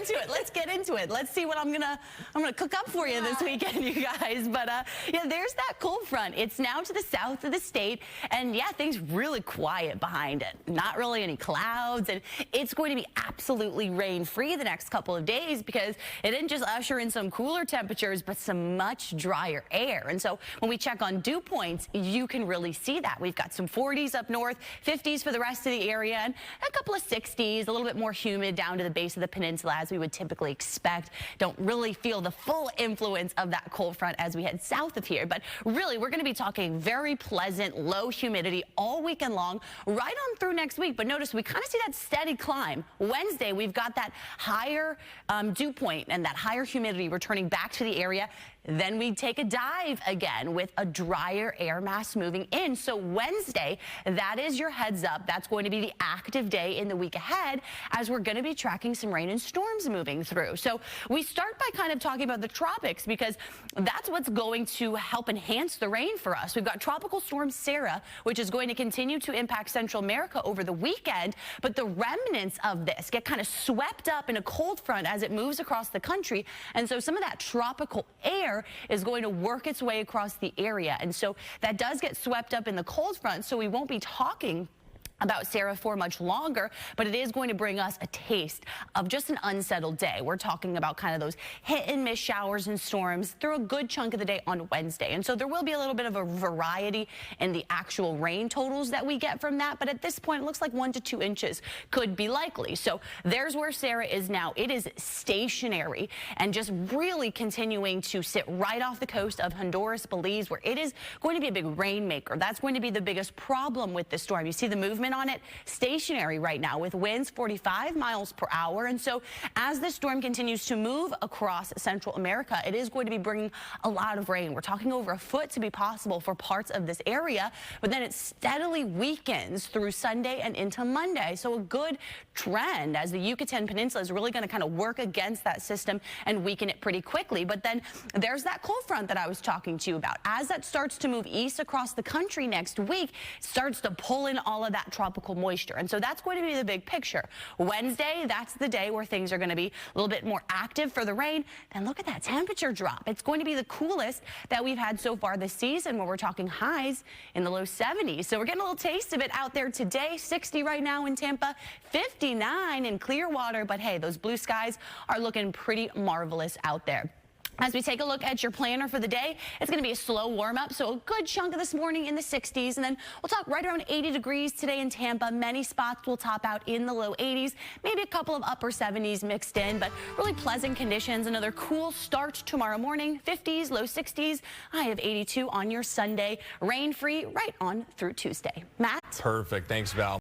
into it. Let's get into it. Let's see what I'm gonna cook up for you this weekend, you guys. But yeah, there's that cold front. It's now to the south of the state, and yeah, things really quiet behind it. Not really any clouds, and it's going to be absolutely rain-free the next couple of days because it didn't just usher in some cooler temperatures, but some much drier air. And so when we check on dew points, you can really see that. We've got some 40s up north, 50s for the rest of the area, and a couple of 60s, a little bit more humid down to the base of the peninsula as we would typically expect. Don't really feel the full influence of that cold front as we head south of here, but really we're going to be talking very pleasant, low humidity all weekend long, right on through next week. But notice we kind of see that steady climb. Wednesday, we've got that higher dew point and that higher humidity returning back to the area. Then we take a dive again with a drier air mass moving in. So Wednesday, that is your heads up. That's going to be the active day in the week ahead as we're going to be tracking some rain and storms moving through. So we start by kind of talking about the tropics because that's what's going to help enhance the rain for us. We've got Tropical Storm Sarah, which is going to continue to impact Central America over the weekend, but the remnants of this get kind of swept up in a cold front as it moves across the country. And so some of that tropical air is going to work its way across the area. And so that does get swept up in the cold front, so we won't be talking about Sarah for much longer, but it is going to bring us a taste of just an unsettled day. We're talking about kind of those hit and miss showers and storms through a good chunk of the day on Wednesday. And so there will be a little bit of a variety in the actual rain totals that we get from that. But at this point, it looks like 1 to 2 inches could be likely. So there's where Sarah is now. It is stationary and just really continuing to sit right off the coast of Honduras, Belize, where it is going to be a big rainmaker. That's going to be the biggest problem with this storm. You see the movement on it, stationary right now with winds 45 miles per hour. And so as this storm continues to move across Central America, it is going to be bringing a lot of rain. We're talking over a foot to be possible for parts of this area, but then it steadily weakens through Sunday and into Monday. So a good trend as the Yucatan Peninsula is really going to kind of work against that system and weaken it pretty quickly. But then there's that cold front that I was talking to you about. As that starts to move east across the country next week, it starts to pull in all of that tropical moisture. And so that's going to be the big picture. Wednesday, that's the day where things are going to be a little bit more active for the rain. Then look at that temperature drop. It's going to be the coolest that we've had so far this season, where we're talking highs in the low 70s. So we're getting a little taste of it out there today. 60 right now in Tampa, 59 in Clearwater. But hey, those blue skies are looking pretty marvelous out there. As we take a look at your planner for the day, it's going to be a slow warm up. So a good chunk of this morning in the 60s. And then we'll talk right around 80 degrees today in Tampa. Many spots will top out in the low 80s, maybe a couple of upper 70s mixed in, but really pleasant conditions. Another cool start tomorrow morning, 50s, low 60s. High of 82 on your Sunday. Rain free right on through Tuesday. Matt? Perfect. Thanks, Val.